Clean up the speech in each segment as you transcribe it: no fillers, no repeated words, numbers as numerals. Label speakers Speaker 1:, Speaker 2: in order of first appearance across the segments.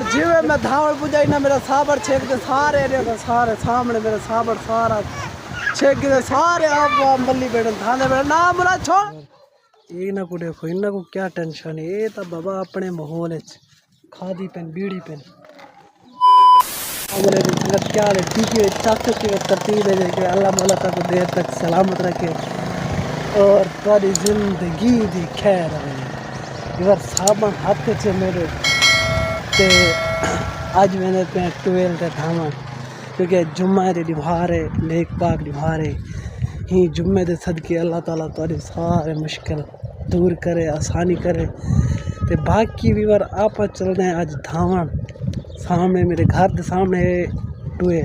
Speaker 1: जिवे मैं धावड़ बुझाई ना मेरा साबर छेक दे सारे सारे सामने मेरा साबर सारा छेक दे सारे आप मल्ली बेड़न थाने बेड़न ना मुरा छोड़ ये ना को देखो इन्ना को क्या टेंशन है ये तो बाबा अपने माहौल है खादी पेन बीड़ी पेन अगले दिन संगत क्या है ठीक है चाकू की तरतीब है कि अल्लाह मौला तक देर तक सलामत रखे और तुम्हारी जिंदगी दी खैर रहे इधर साबन हाथ से मेरे ते आज मैंने पे 12 ते थामा क्योंकि जुम्मे दे दिवार है नेक पाक दिवार है ही जुम्मे दे सदके अल्लाह ताला तुम्हारे सारे मुश्किल दूर करे आसानी करे ते बाकी भी बार आप चलते हैं आज धावन सामने मेरे घर के सामने टूए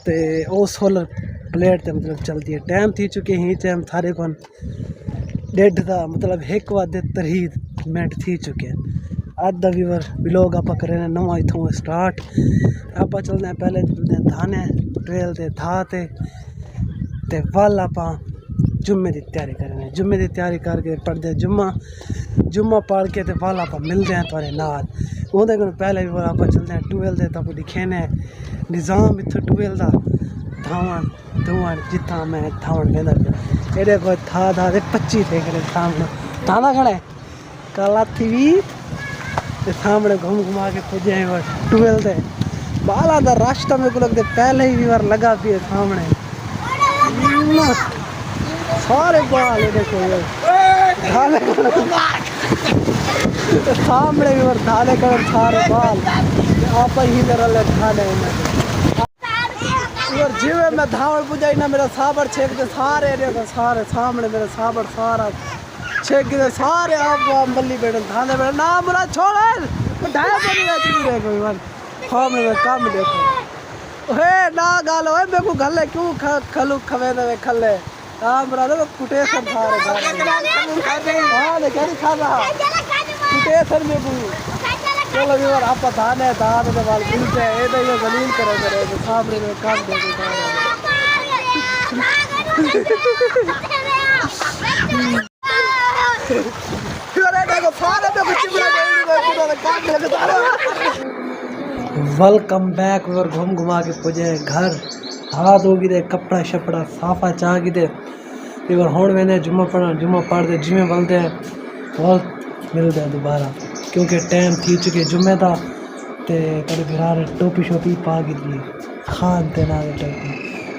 Speaker 1: ते वो सोलर प्लेट ते मतलब चलती है टाइम थी चुके ही टाइम थारे को 1:30 का मतलब 1:23 मिनट थी चुके हैं आज दा व्यूवर व्लॉग आप करें नवा इथों स्टार्ट आप चलते हैं पहले चलते हैं थाने ट्रेल ते था ते वल आप जुम्मे की तैयारी करें जुम्मे की तैयारी करके पढ़ते जुम्मा पढ़ के ते वल आप मिलते हैं थोड़े नाल उहदे को पहले भी आप चलते हैं 12 ते तक दिखे ने निज़ाम इत्थों 12 का धावन धुआं जितना मैं धावन वेंदा एडे को था 25 थे करे सामने थाना खड़े काला थी ते सामने घूम घुमा के पुजे 12 थे बाला दा रास्ता में को लगते पहले ही बार लगा पिए सामने सारे बाल देखो सामने भी बार थाने कर सारे बाल आप ही तरह थाने जिवे मैं धावड़ बुझाई ना मेरा साबर छेक दे सारे सारे सामने मेरा साबर सारा छेक दे सारे आप मल्ली बेड़न थाने बेड़न ना मुरा छोड़ ढाया बनी देखो यार सामने में काम देखो हे ना गालो है मेरे को गले क्यों खलू खवे दे खले हां मुरा दे कुटे सर सारे हां ले क्या खा रहा कुटे सर में को चलो यार आप धाने धान दे वाल मिलते है ये तो ये जमीन करे तो सामने में काम देखो वेलकम बैक और घूम घुमा के पुजे घर हाथ होगी दे कपड़ा शपड़ा साफा चाह की दे और होड़ मैंने जुम्मा पढ़ दे जिम्मे बोलते हैं बहुत मिलते हैं दोबारा क्योंकि टाइम थी चुके जुम्मे था ते कभी बिरार टोपी शोपी पा की दी खान ते ना टोपी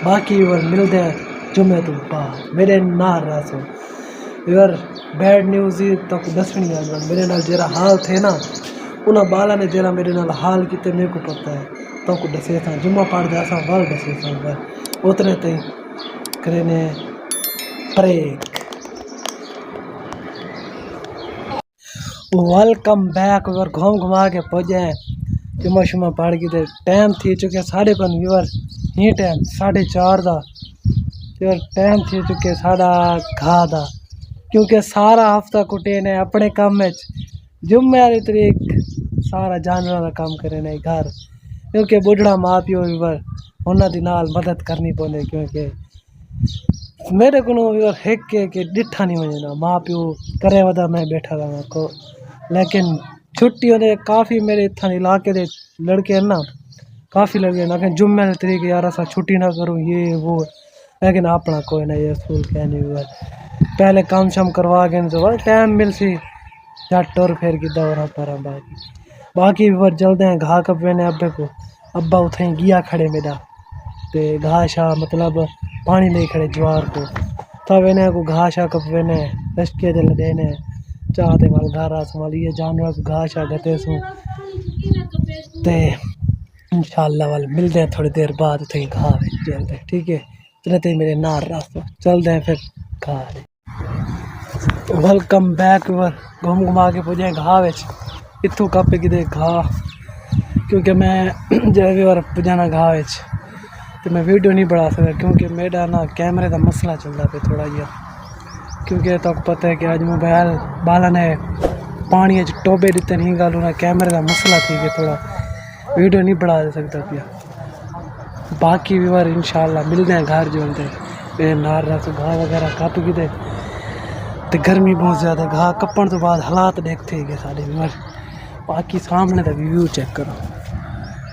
Speaker 1: बाकी और मिलते हैं जुम्मे तो पा मेरे नार रासो यार बैड न्यूज़ ही तक दसनी है मेरे नाल जरा हाल थे ना उन्हें बाला ने जरा मेरे नाल हाल किते मेरे को पता है तो को दसे था जुम्मा पढ़ दे असा वाल दसे था उतने तई करेने ब्रेक वेलकम बैक और घूम घुमा के पहुँचे जुम्मा पढ़ के टाइम थी चुके 5:30 व्यूअर ही टाइम 4:30 का टाइम थी चुके साढ़ा घा दा क्योंकि सारा हफ्ता कुटे ने अपने काम में जुम्मे वाली तरीक सारा जानवर का काम करे ने घर क्योंकि बुढ़ा माँ प्यो व्यूअर उन्होंने नाल मदद करनी पौने क्योंकि मेरे को हिक के डिठा नहीं वजना माँ प्यो करे वदा मैं बैठा रहा को लेकिन छुट्टी होने काफ़ी मेरे इतना इलाके दे लड़के हैं ना काफ़ी लड़के लेकिन जुम्मे के तरीके यार ऐसा छुट्टी ना करूँ ये वो लेकिन अपना कोई ना ये स्कूल क्या नहीं हुआ पहले काम शाम करवा के तो टाइम मिल सी या टोर फेर की दौरा पर बाकी भी जल्द हैं घा कप ने अब्बे को अब्बा उठे गिया खड़े मेरा ते घा शाह मतलब पानी नहीं खड़े ज्वार को तब इन्हें को घा शाह कप ने रस्के दिल देने चाहते वाल घारा संभाल ये जानवर को घा शाह गते सू ते इंशाल्लाह वाल मिलते हैं थोड़ी देर बाद उठे घा जल्द ठीक है चलते मेरे नार रास्ते चलते हैं फिर घा वेलकम बैक घूम घुमा के पुजे घा इतों कप कि घा क्योंकि मैं जब भी बार पुजाना घा तो मैं वीडियो नहीं बढ़ा सकता क्योंकि मेरा ना कैमरे का मसला चलता पे थोड़ा जिहा क्योंकि तो पता है कि आज मोबाइल बाला ने पानी टोबे दिते नहीं गल ना कैमरे का मसला थी कि थोड़ा वीडियो नहीं बढ़ा सकता पिया बाकी भी बार इंशाल्लाह मिलते हैं घर जोलते नार रस घा वगैरह कप कि गर्मी बहुत ज़्यादा घा कपन तो बाद हालात देखते ही साढ़े बाकी सामने का व्यू चेक करो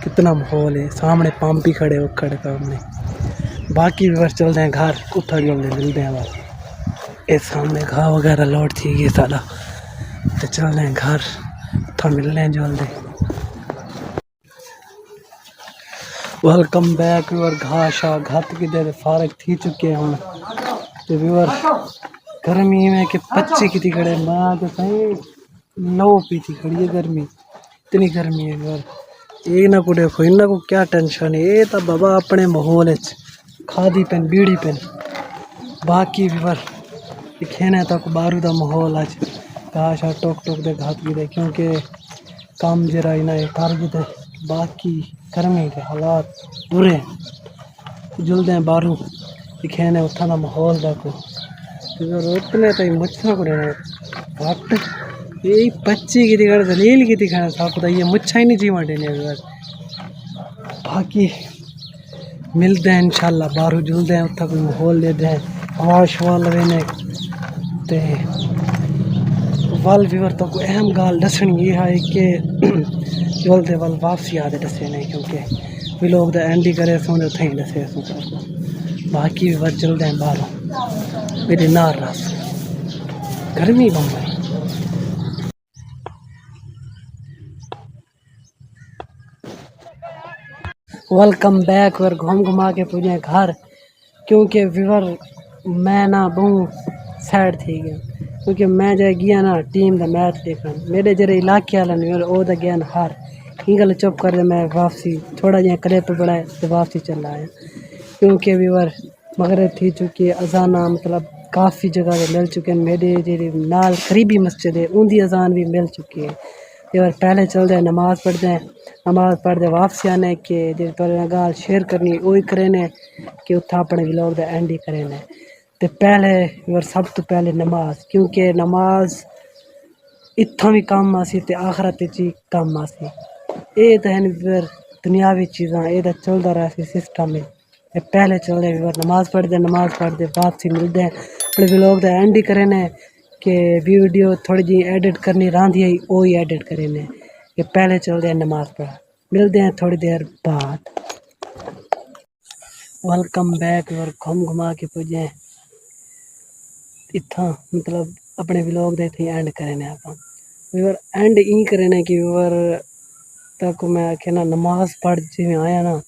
Speaker 1: कितना माहौल है। सामने पंप ही खड़े खड़े सामने। बाकी भी बस चलते हैं घर, उठा जल्दी मिलते हैं बस। ये सामने घाह वगैरह लौट थी ये सारा, तो चलते हैं घर, उठा मिलने हैं जल्दी। Welcome back viewer. घाह शाह घात की देर फारग थी चुके हैं हम तो व्यूअर। गर्मी में के पच्ची की थी खड़े माँ तो सही लो पी थी खड़ी है गर्मी, इतनी गर्मी है व्यूअर। ये ना को देखो इन्ना को क्या टेंशन है, ये तो बाबा अपने माहौल खादी पेन बीड़ी पेन। बाकी व्यूअर खेने तक बारू का माहौल आज घाह शाह टोक टोक दे घात की दे, क्योंकि काम जरा इना टारगेट है। बाकी गर्मी के हालात बुरे जुलते हैं बारू खेने उठा ना माहौल देखो उतने तो मुच्छा को घट यही पच्ची की दिखा दलील की दिखाना था ये मुच्छा ही नहीं जीवा देने अगर। बाकी मिलते हैं इंशाल्लाह बारू जुलते हैं उत्था कोई माहौल देते हैं हवा शवा लवेने ते वल व्यूअर तो कोई अहम गाल दसनी ये है कि जुलते वल वापसी आते दसे नहीं, क्योंकि भी लोग तो एंडी करे सोने उठे ही दसे। बाकी भी बस चलते हैं बाहरों मेरे नार रस गर्मी बम्बई। वेलकम बैक और घूम घुमा के पूछे घर, क्योंकि व्यूअर मैं ना बहुत सैड थी गया, क्योंकि मैं जो गया ना टीम का मैच देखने मेरे जरे इलाके वाले वो तो गया हार ही गल चुप कर दे। मैं वापसी थोड़ा जहा क्लिप बनाए तो वापसी चल आया, क्योंकि व्यूअर मगरब थी चुकी है। अजाना मतलब काफ़ी जगह मिल चुके हैं, मेरे जी नाल करीबी मस्जिद है उनकी अजान भी मिल चुकी है। व्यूअर पहले चलते हैं नमाज़ पढ़ते हैं, नमाज़ पढ़ते वापसी आने के जो गाल शेयर करनी वही करें कि उत्था अपने व्लॉग का एंड ही करें। तो पहले व्यूअर सब तो पहले नमाज, क्योंकि नमाज इत्थों भी कम आसी ते आखरत च कम आसी। ये तो है व्यूअर दुनियावी चीज़ां ये तो चलता रहा सिस्टम है। ते पहले चलते व्यूअर नमाज पढ़ते वापसी मिलते हैं अपने व्लॉग का एंड ही करें कि वीडियो थोड़ी जी एडिट करनी रही है वो ही एडिट करें कि पहले चलते हैं नमाज पढ़ा। मिलते हैं थोड़ी देर बाद। वेलकम बैक और घूम घुमा के पुजे इतना मतलब अपने व्लॉग दे इतने एंड करें आप व्यूअर एंड ई करें कि व्यूअर तक मैं आखे ना नमाज पढ़ जिमें आया ना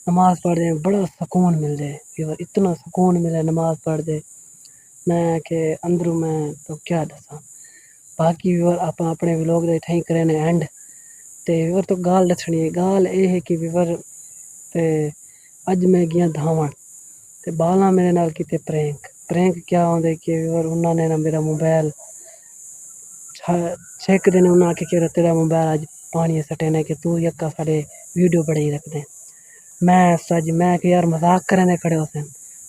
Speaker 1: नमाज पढ़ते बड़ा सुकून मिल जाए व्यूअर, इतना सुकून मिले नमाज पढ़ते मैं के अंदरों मैं तो क्या दसा। बाकी व्यूअर आप अपने व्लॉग दे इतने करें एंड ते व्यूअर तो गाल दसनी है। गाल ये है कि व्यूअर ते अज मैं गया धावन ते बाला मेरे नाल किते प्रैंक क्या होंदे कि व्यूअर उन्होंने ना मेरा मोबाइल चेक देने उन्हें आके कि तेरा मोबाइल अज पानी सटे ने कि तू यक्का साढ़े वीडियो बनाई रख दे। मैं सज मैं कि यार मजाक करें खड़े होते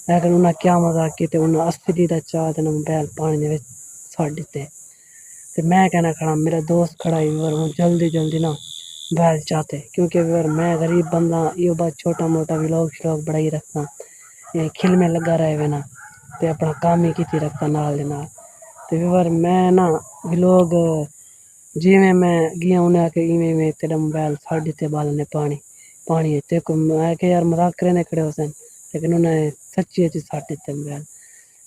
Speaker 1: लेकिन उन्हें क्या मजाक किए उन्हें अस्सी का चाह देना मोबाइल पानी में सट दिते। तो मैं कहना खड़ा मेरा दोस्त खड़ा ही व्यूअर हूँ जल्दी जल्दी ना मोबाइल चाहते, क्योंकि व्यूअर मैं गरीब बंदा यो बात छोटा मोटा व्लॉग श्लॉग बढ़ाई रखना खिल में लगा रहे वे ना तो अपना काम ही की रखता नाल दे नाल। तो व्यूअर मैं ना व्लॉग जिमें मैं गया उन्हें आके इवें में तेरा मोबाइल साढ़ दिते बाल ने पानी ते को मैं के यार मजाक करने खड़े होते लेकिन उन्हें सच्ची अच्छी साढ़ दिते मोबाइल।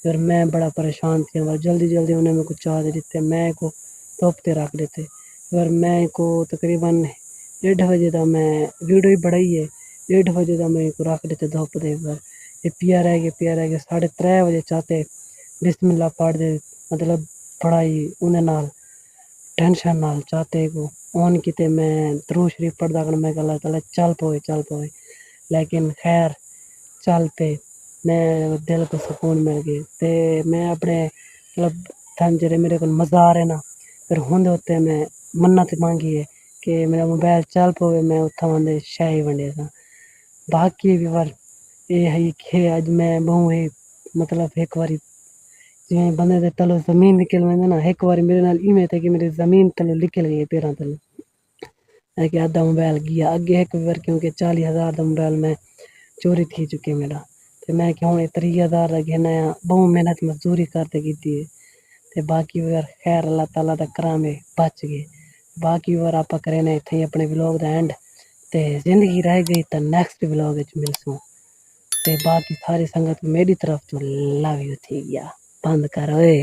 Speaker 1: फिर मैं बड़ा परेशान थी और जल्दी जल्दी उन्हें मेरे को चाह दे देते मैं को तोपते रख देते। फिर मैं को तकरीबन 1:30 बजे का मैं वीडियो ही बढ़ाई है 1:30 बजे का मैं को रख देते धोप दे पर ये पिया रह गए 3:30 बजे चाहते बिस्मिल्लाह पढ़ दे मतलब पढ़ाई उन्हें नाल टेंशन नाल चाहते को ऑन किते मैं दरूद शरीफ पढ़दा कर मैं अल्लाह ताला चल पोए लेकिन खैर चल पे मैं दिल को सुकून मिल गए। तो मैं अपने मतलब थन जेरे मेरे को मज़ार है ना फिर होंदे होते मैं मन्नत मांगी है कि मेरा मोबाइल चल पावे मैं उत्था वंदे शाही वंडे था। बाकी भी बार ये है कि अज मैं बहु ही मतलब एक बारी जिवें बंदे दे तलों ज़मीन निकल वेंदी ना एक बारी मेरे नाल इवें थे कि मेरी ज़मीन तलों निकल गई पैरां तलों है कि आधा मोबाइल गया अगे एक बार क्योंकि 40,000 का मोबाइल मैं चोरी थी चुके मेरा। तो मैं कि हूँ 30,000 का घेना बहु मेहनत मजदूरी करते की ते बाकी अगर खैर अल्लाह ताला दा कराम है बच गए। बाकी और आप करें इत्थे अपने व्लॉग दा एंड ते जिंदगी रह गई तो नैक्सट व्लॉग मिलसूँ ते बाकी सारी संगत मेरी तरफ तो लव यू थी गया बंद कर ओए।